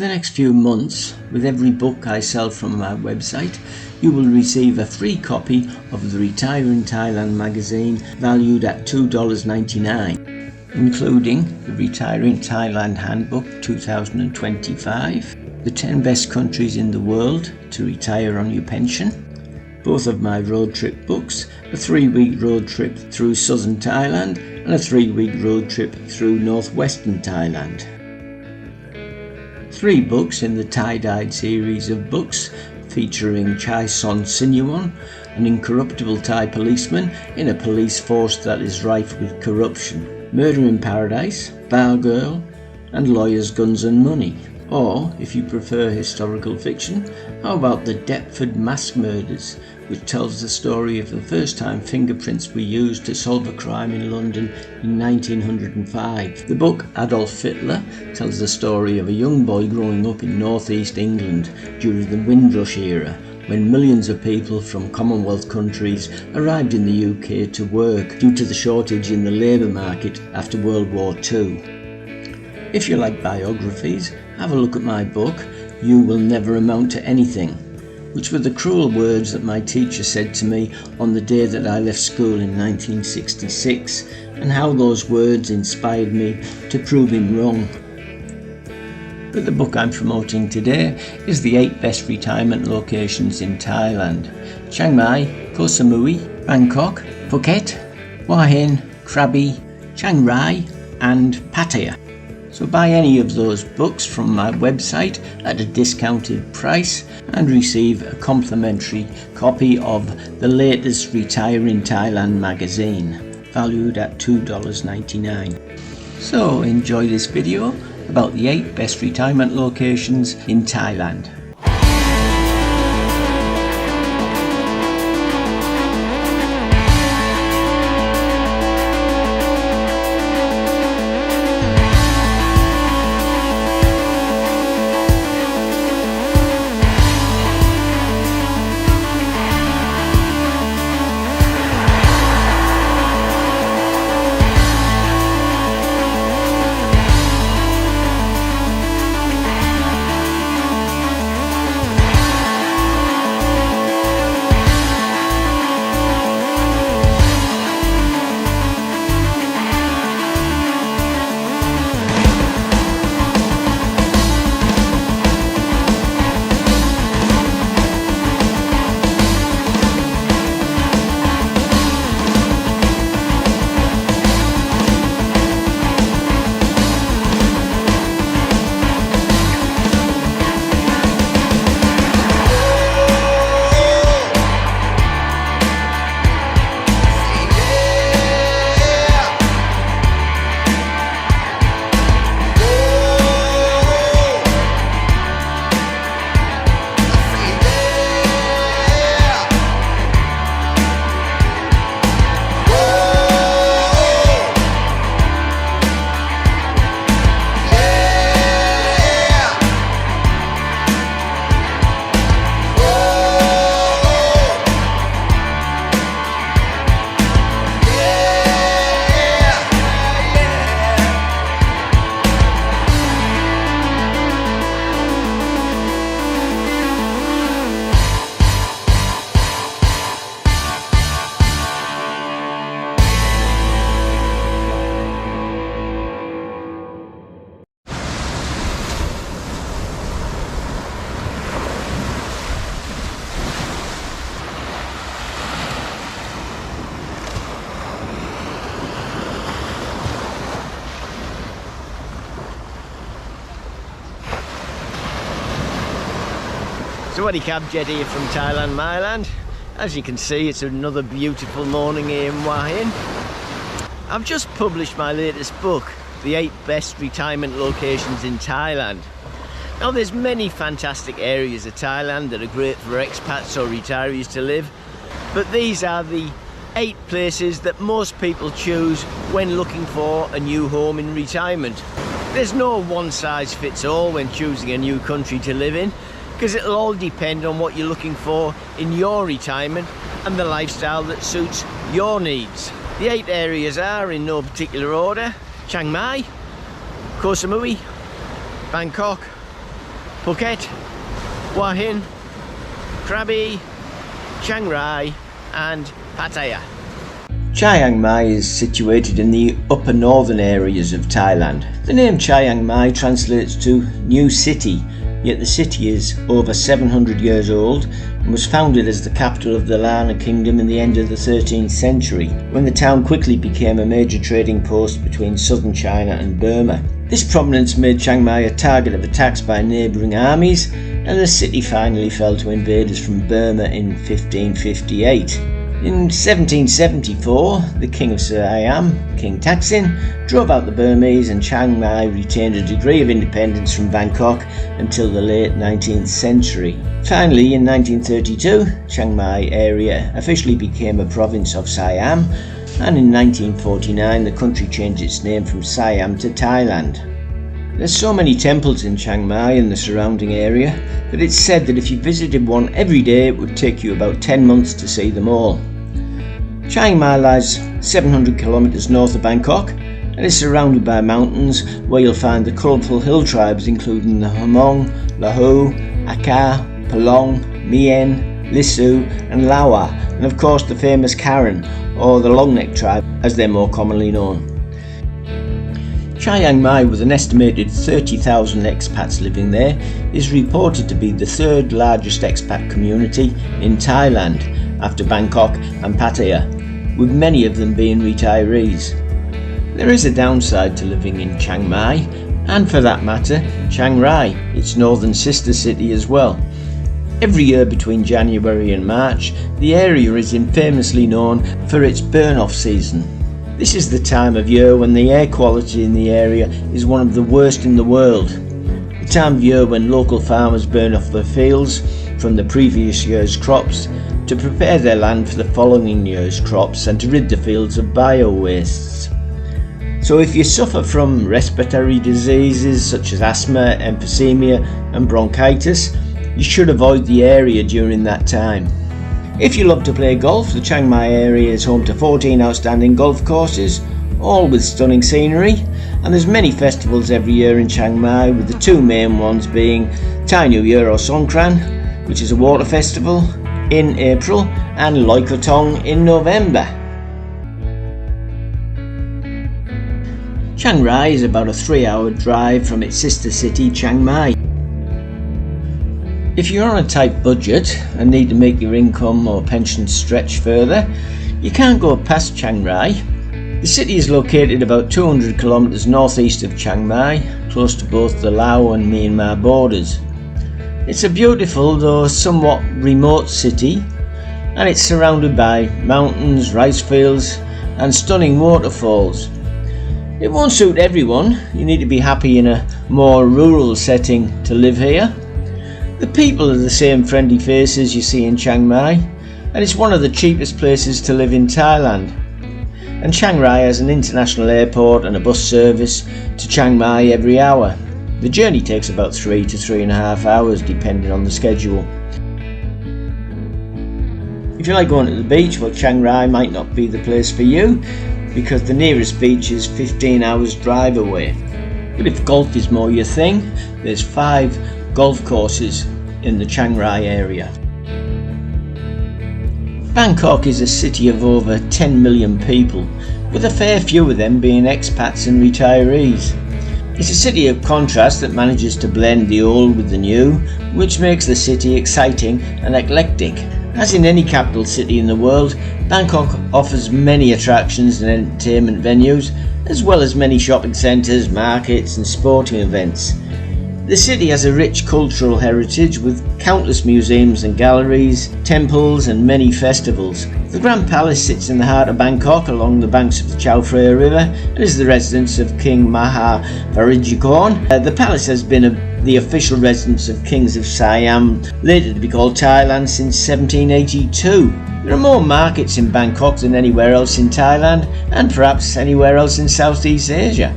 the next few months, with every book I sell from my website, you will receive a free copy of the Retire in Thailand magazine valued at $2.99, including the Retire in Thailand Handbook 2025, the 10 best countries in the world to retire on your pension, both of my road trip books, a 3-week road trip through southern Thailand and a 3-week road trip through northwestern Thailand. 3 books in the tie-dyed series of books featuring Chai Son Sinuon, an incorruptible Thai policeman in a police force that is rife with corruption, Murder in Paradise, Bar Girl and Lawyers, Guns and Money. Or, if you prefer historical fiction, how about The Deptford Mass Murders, which tells the story of the first time fingerprints were used to solve a crime in London in 1905. The book Adolf Hitler tells the story of a young boy growing up in northeast England during the Windrush era, when millions of people from Commonwealth countries arrived in the UK to work due to the shortage in the labour market after World War II. If you like biographies, have a look at my book, You Will Never Amount to Anything, which were the cruel words that my teacher said to me on the day that I left school in 1966, and how those words inspired me to prove him wrong. But the book I'm promoting today is the 8 best retirement locations in Thailand: Chiang Mai, Koh Samui, Bangkok, Phuket, Hua Hin, Krabi, Chiang Rai and Pattaya. So buy any of those books from my website at a discounted price and receive a complimentary copy of the latest Retire in Thailand magazine, valued at $2.99. So enjoy this video about the 8 best retirement locations in Thailand. Swaddy Cab Jet here from Thailand, Myland. As you can see, it's another beautiful morning here in Hua Hin. I've just published my latest book, The 8 Best Retirement Locations in Thailand. Now there's many fantastic areas of Thailand that are great for expats or retirees to live, but these are the 8 places that most people choose when looking for a new home in retirement. There's no one size fits all when choosing a new country to live in, because it'll all depend on what you're looking for in your retirement and the lifestyle that suits your needs. The 8 areas are, in no particular order: Chiang Mai, Koh Samui, Bangkok, Phuket, Hua Hin, Krabi, Chiang Rai and Pattaya. Chiang Mai is situated in the upper northern areas of Thailand. The name Chiang Mai translates to New City, yet the city is over 700 years old and was founded as the capital of the Lana Kingdom in the end of the 13th century, when the town quickly became a major trading post between southern China and Burma. This prominence made Chiang Mai a target of attacks by neighbouring armies, and the city finally fell to invaders from Burma in 1558. In 1774, the King of Siam, King Taksin, drove out the Burmese, and Chiang Mai retained a degree of independence from Bangkok until the late 19th century. Finally, in 1932, Chiang Mai area officially became a province of Siam, and in 1949 the country changed its name from Siam to Thailand. There's so many temples in Chiang Mai and the surrounding area that it's said that if you visited one every day it would take you about 10 months to see them all. Chiang Mai lies 700 kilometres north of Bangkok and is surrounded by mountains where you'll find the colourful hill tribes including the Hmong, Lahu, Akha, Palong, Mien, Lisu and Lawa, and of course the famous Karen, or the Long-necked tribe as they're more commonly known. Chiang Mai, with an estimated 30,000 expats living there, is reported to be the third largest expat community in Thailand after Bangkok and Pattaya, with many of them being retirees. There is a downside to living in Chiang Mai, and for that matter, Chiang Rai, its northern sister city as well. Every year between January and March, the area is infamously known for its burn-off season. This is the time of year when the air quality in the area is one of the worst in the world. The time of year when local farmers burn off their fields from the previous year's crops to prepare their land for the following year's crops and to rid the fields of bio-wastes. So if you suffer from respiratory diseases such as asthma, emphysema and bronchitis, you should avoid the area during that time. If you love to play golf, the Chiang Mai area is home to 14 outstanding golf courses, all with stunning scenery, and there's many festivals every year in Chiang Mai, with the two main ones being Thai New Year or Songkran, which is a water festival, in April, and Loi Krathong in November. Chiang Rai is about a 3-hour drive from its sister city Chiang Mai. If you're on a tight budget and need to make your income or pension stretch further, you can't go past Chiang Rai. The city is located about 200 kilometres northeast of Chiang Mai, close to both the Lao and Myanmar borders. It's a beautiful though somewhat remote city, and it's surrounded by mountains, rice fields and stunning waterfalls. It won't suit everyone. You need to be happy in a more rural setting to live here. The people are the same friendly faces you see in Chiang Mai, and it's one of the cheapest places to live in Thailand. And Chiang Rai has an international airport and a bus service to Chiang Mai every hour. The journey takes about 3 to 3.5 hours depending on the schedule. If you like going to the beach, well, Chiang Rai might not be the place for you because the nearest beach is 15 hours drive away. But if golf is more your thing, there's 5 golf courses in the Chiang Rai area. Bangkok is a city of over 10 million people, with a fair few of them being expats and retirees. It's a city of contrast that manages to blend the old with the new, which makes the city exciting and eclectic. As in any capital city in the world, Bangkok offers many attractions and entertainment venues, as well as many shopping centres, markets and sporting events. The city has a rich cultural heritage with countless museums and galleries, temples and many festivals. The Grand Palace sits in the heart of Bangkok along the banks of the Chao Phraya River and is the residence of King Maha Vajiralongkorn. The palace has been the official residence of kings of Siam, later to be called Thailand, since 1782. There are more markets in Bangkok than anywhere else in Thailand and perhaps anywhere else in Southeast Asia.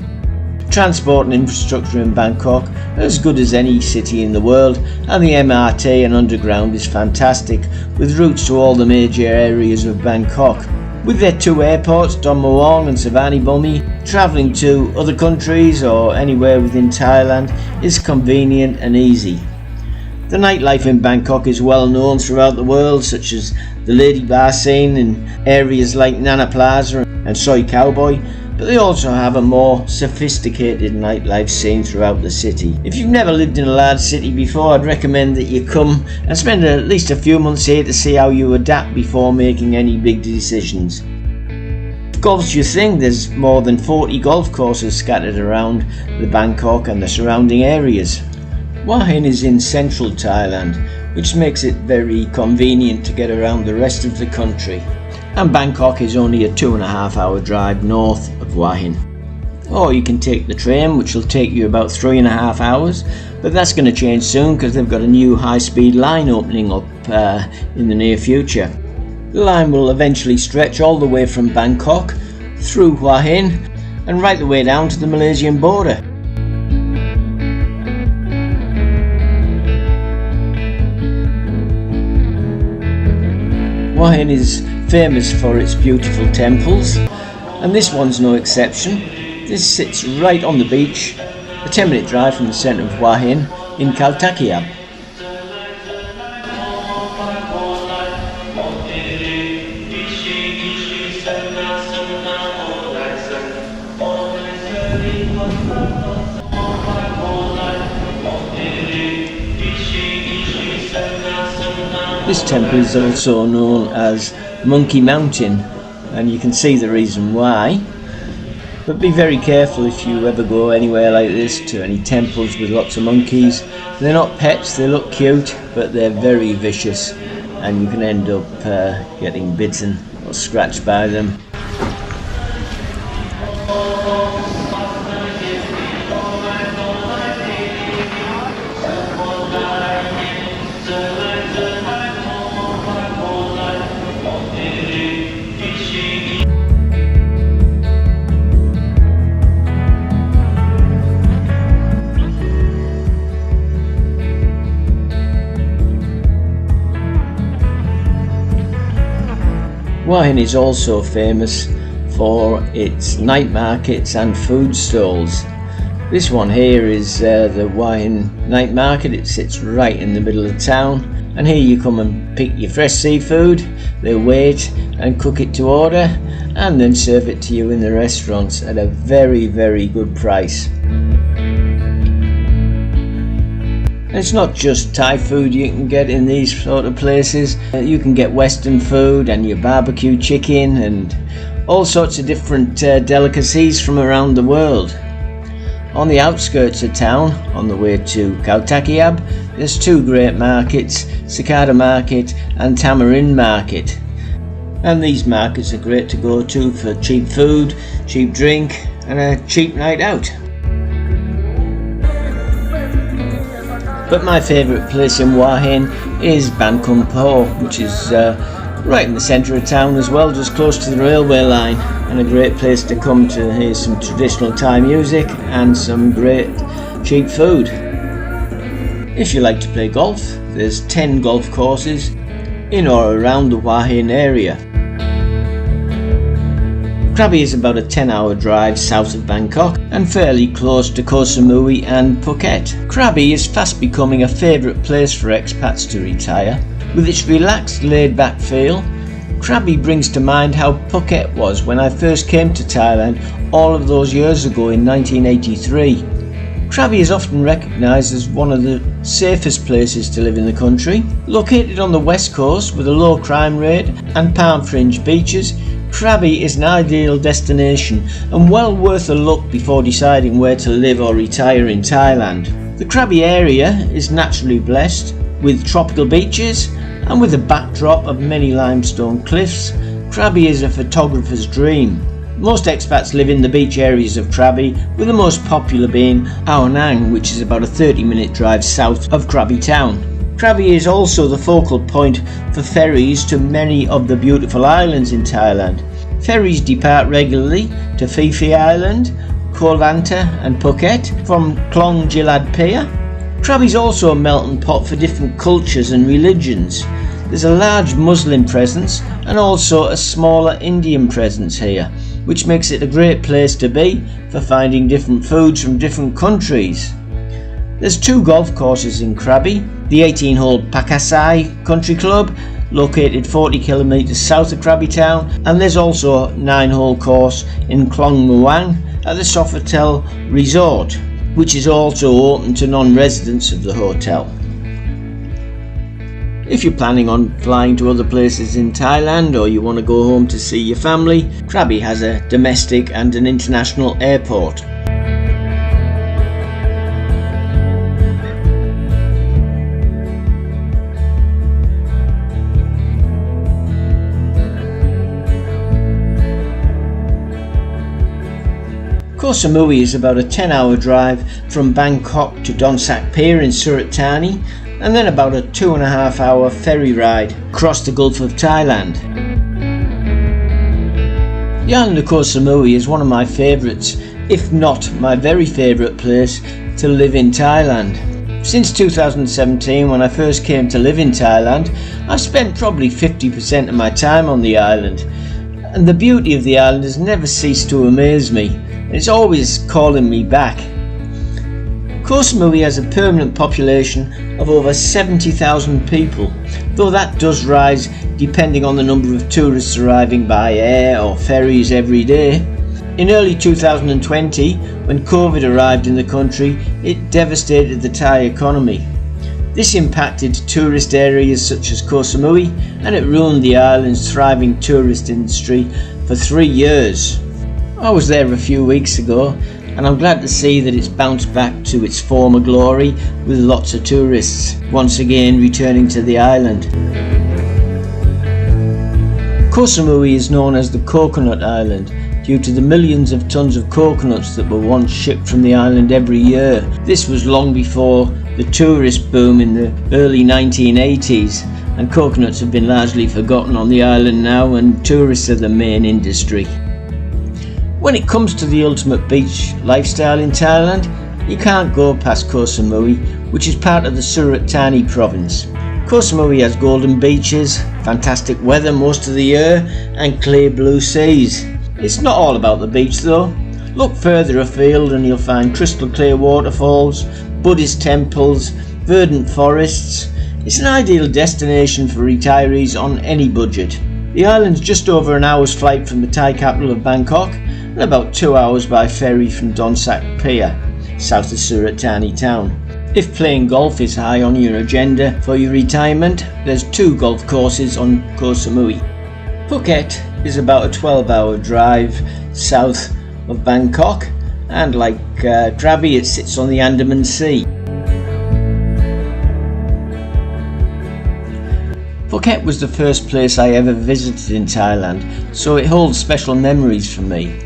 Transport and infrastructure in Bangkok are as good as any city in the world, and the MRT and underground is fantastic, with routes to all the major areas of Bangkok. With their 2 airports, Don Mueang and Savani Bumi, travelling to other countries or anywhere within Thailand is convenient and easy. The nightlife in Bangkok is well known throughout the world, such as the lady bar scene in areas like Nana Plaza and Soy Cowboy, but they also have a more sophisticated nightlife scene throughout the city. If you've never lived in a large city before, I'd recommend that you come and spend at least a few months here to see how you adapt before making any big decisions. If golf's your thing, there's more than 40 golf courses scattered around the Bangkok and the surrounding areas. Hua Hin is in central Thailand, which makes it very convenient to get around the rest of the country. And Bangkok is only a 2.5 hour drive north of Hua Hin. Or you can take the train, which will take you about 3.5 hours, but that's going to change soon because they've got a new high-speed line opening up in the near future. The line will eventually stretch all the way from Bangkok through Hua Hin and right the way down to the Malaysian border. Hua Hin is famous for its beautiful temples, and this one's no exception. This sits right on the beach, a 10-minute drive from the centre of Hua Hin in Kaltakiab. This temple is also known as Monkey Mountain, and you can see the reason why. But be very careful if you ever go anywhere like this, to any temples with lots of monkeys. They're not pets, they look cute, but they're very vicious, and you can end up getting bitten or scratched by them. Hua Hin is also famous for its night markets and food stalls. This one here is the Hua Hin night market. It sits right in the middle of town, and here you come and pick your fresh seafood. They wait and cook it to order and then serve it to you in the restaurants at a very, very good price. And it's not just Thai food you can get in these sort of places. You can get Western food and your barbecue chicken and all sorts of different delicacies from around the world. On the outskirts of town, on the way to Kaltakiab, there's two great markets, Cicada Market and Tamarind Market. And these markets are great to go to for cheap food, cheap drink and a cheap night out. But my favourite place in Hua Hin is Ban Khun Po, which is right in the centre of town as well, just close to the railway line, and a great place to come to hear some traditional Thai music and some great cheap food. If you like to play golf, there's 10 golf courses in or around the Hua Hin area. Krabi is about a 10-hour drive south of Bangkok and fairly close to Koh Samui and Phuket. Krabi is fast becoming a favourite place for expats to retire. With its relaxed, laid-back feel, Krabi brings to mind how Phuket was when I first came to Thailand all of those years ago in 1983. Krabi is often recognised as one of the safest places to live in the country. Located on the west coast with a low crime rate and palm-fringed beaches, Krabi is an ideal destination and well worth a look before deciding where to live or retire in Thailand. The Krabi area is naturally blessed with tropical beaches, and with a backdrop of many limestone cliffs, Krabi is a photographer's dream. Most expats live in the beach areas of Krabi, with the most popular being Ao Nang, which is about a 30-minute drive south of Krabi town. Krabi is also the focal point for ferries to many of the beautiful islands in Thailand. Ferries depart regularly to Phi Phi Island, Koh Lanta and Phuket from Klong Jilad Pier. Krabi is also a melting pot for different cultures and religions. There's a large Muslim presence and also a smaller Indian presence here, which makes it a great place to be for finding different foods from different countries. There's 2 golf courses in Krabi, the 18-hole Pakasai Country Club, located 40 kilometres south of Krabi town, and there's also a 9-hole course in Klong Muang at the Sofitel Resort, which is also open to non-residents of the hotel. If you're planning on flying to other places in Thailand or you want to go home to see your family, Krabi has a domestic and an international airport. Koh Samui is about a 10-hour drive from Bangkok to Don Sak Pier in Surat Thani, and then about a 2.5-hour ferry ride across the Gulf of Thailand. The island of Koh Samui is one of my favourites, if not my very favourite place to live in Thailand. Since 2017, when I first came to live in Thailand, I've spent probably 50% of my time on the island, and the beauty of the island has never ceased to amaze me. It's always calling me back. Koh Samui has a permanent population of over 70,000 people, though that does rise depending on the number of tourists arriving by air or ferries every day. In early 2020, when COVID arrived in the country, it devastated the Thai economy. This impacted tourist areas such as Koh Samui, and it ruined the island's thriving tourist industry for 3 years. I was there a few weeks ago, and I'm glad to see that it's bounced back to its former glory with lots of tourists once again returning to the island. Koh Samui is known as the Coconut Island due to the millions of tons of coconuts that were once shipped from the island every year. This was long before the tourist boom in the early 1980s, and coconuts have been largely forgotten on the island now, and tourists are the main industry. When it comes to the ultimate beach lifestyle in Thailand, you can't go past Koh Samui, which is part of the Surat Thani province. Koh Samui has golden beaches, fantastic weather most of the year, and clear blue seas. It's not all about the beach though. Look further afield and you'll find crystal clear waterfalls, Buddhist temples, verdant forests. It's an ideal destination for retirees on any budget. The island's just over an hour's flight from the Thai capital of Bangkok, and about 2 hours by ferry from Don Sak Pier, south of Surat Thani town. If playing golf is high on your agenda for your retirement, there's 2 golf courses on Koh Samui. Phuket is about a 12-hour drive south of Bangkok, and like Krabi, it sits on the Andaman Sea. Phuket was the first place I ever visited in Thailand, so it holds special memories for me.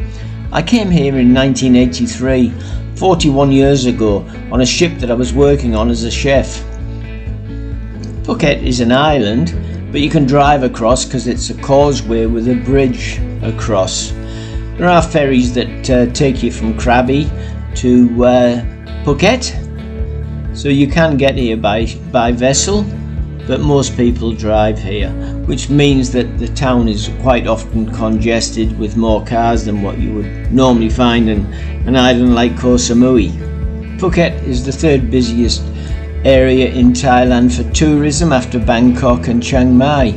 I came here in 1983, 41 years ago, on a ship that I was working on as a chef. Phuket is an island, but you can drive across because it's a causeway with a bridge across. There are ferries that take you from Krabi to Phuket, so you can get here by vessel, but most people drive here, which means that the town is quite often congested with more cars than what you would normally find in an island like Koh Samui. Phuket is the 3rd busiest area in Thailand for tourism after Bangkok and Chiang Mai,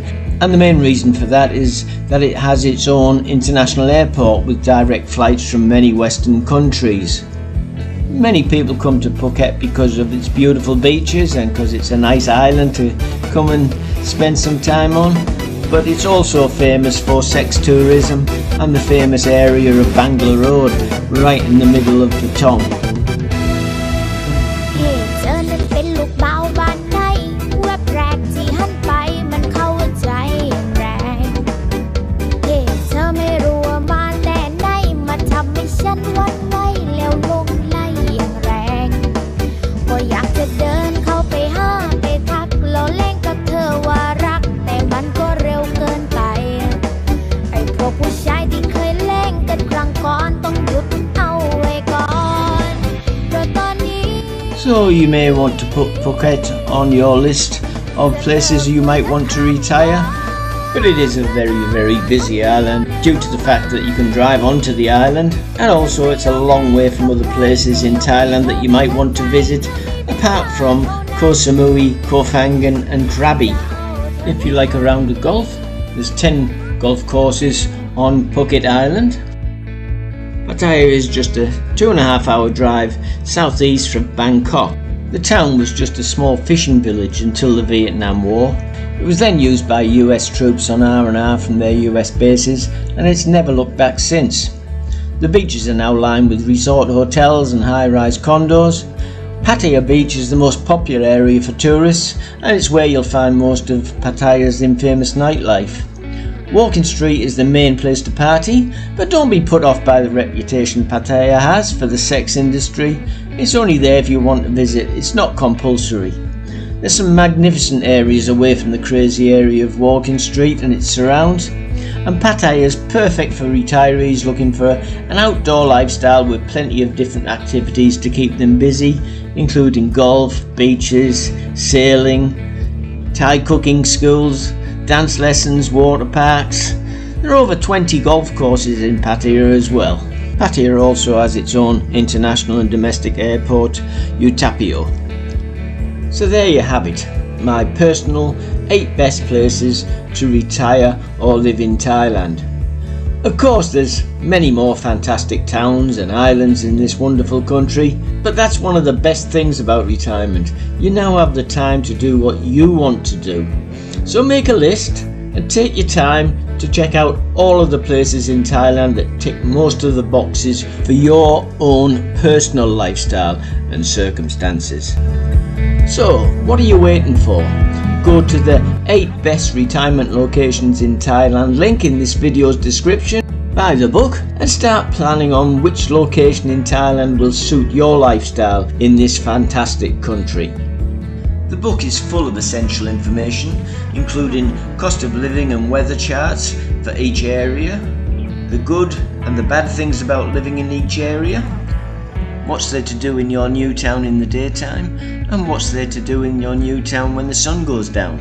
and the main reason for that is that it has its own international airport with direct flights from many Western countries. Many people come to Phuket because of its beautiful beaches and because it's a nice island to come and spend some time on, but it's also famous for sex tourism and the famous area of Bangla Road, right in the middle of Patong. So you may want to put Phuket on your list of places you might want to retire. but it is a very busy island due to the fact that you can drive onto the island, and also it's a long way from other places in Thailand that you might want to visit apart from Koh Samui, Koh Phangan and Krabi. If you like a round of golf, there's 10 golf courses on Phuket Island. Pattaya is just a 2.5 hour drive southeast from Bangkok. The town was just a small fishing village until the Vietnam War. It was then used by US troops on R&R from their US bases, and it's never looked back since. The beaches are now lined with resort hotels and high-rise condos. Pattaya Beach is the most popular area for tourists, and it's where you'll find most of Pattaya's infamous nightlife. Walking Street is the main place to party, but don't be put off by the reputation Pattaya has for the sex industry. It's only there if you want to visit, it's not compulsory. There's some magnificent areas away from the crazy area of Walking Street and its surrounds, and Pattaya is perfect for retirees looking for an outdoor lifestyle with plenty of different activities to keep them busy, including golf, beaches, sailing, Thai cooking schools, dance lessons, water parks. There are over 20 golf courses in Pattaya as well. Pattaya also has its own international and domestic airport, Utapio. So there you have it, my personal 8 best places to retire or live in Thailand. Of course there's many more fantastic towns and islands in this wonderful country, but that's one of the best things about retirement. You now have the time to do what you want to do. So make a list and take your time to check out all of the places in Thailand that tick most of the boxes for your own personal lifestyle and circumstances. So, what are you waiting for? Go to the 8 best retirement locations in Thailand link in this video's description, buy the book and start planning on which location in Thailand will suit your lifestyle in this fantastic country. The book is full of essential information, including cost of living and weather charts for each area, the good and the bad things about living in each area, what's there to do in your new town in the daytime, and what's there to do in your new town when the sun goes down,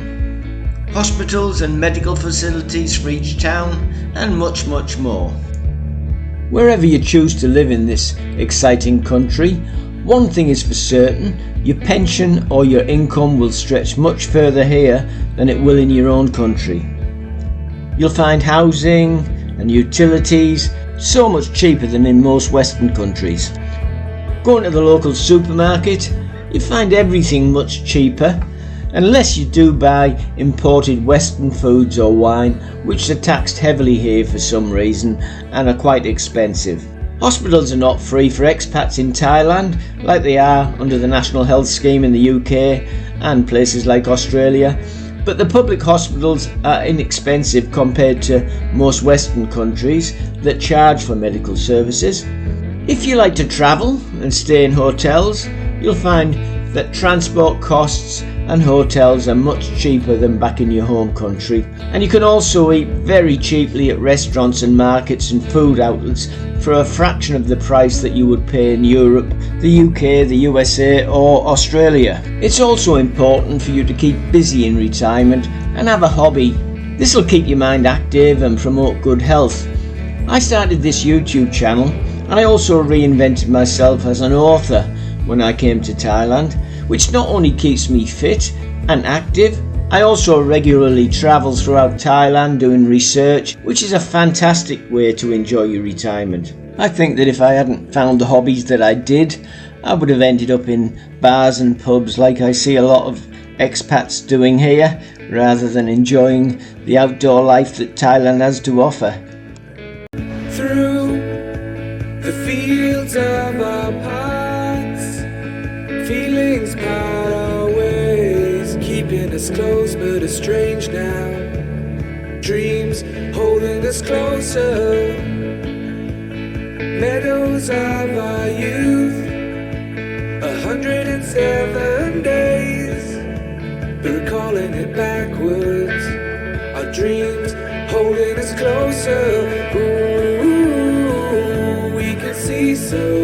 hospitals and medical facilities for each town, and much more. Wherever you choose to live in this exciting country, one thing is for certain, your pension or your income will stretch much further here than it will in your own country. You'll find housing and utilities so much cheaper than in most Western countries. Going to the local supermarket, you find everything much cheaper, unless you do buy imported Western foods or wine, which are taxed heavily here for some reason and are quite expensive. Hospitals are not free for expats in Thailand like they are under the National Health Scheme in the UK and places like Australia, but the public hospitals are inexpensive compared to most Western countries that charge for medical services. If you like to travel and stay in hotels, you'll find that transport costs and hotels are much cheaper than back in your home country, and you can also eat very cheaply at restaurants and markets and food outlets for a fraction of the price that you would pay in Europe, the UK, the USA or Australia. It's also important for you to keep busy in retirement and have a hobby. This will keep your mind active and promote good health. I started this YouTube channel and I also reinvented myself as an author when I came to Thailand, which not only keeps me fit and active, I also regularly travel throughout Thailand doing research, which is a fantastic way to enjoy your retirement. I think that if I hadn't found the hobbies that I did, I would have ended up in bars and pubs like I see a lot of expats doing here, rather than enjoying the outdoor life that Thailand has to offer. Through the fields of our paths, feelings part our ways, keeping us close but estranged now. Dreams holding us closer, meadows of our youth, 107 days, recalling it backwards. Our dreams holding us closer. Ooh, we can see so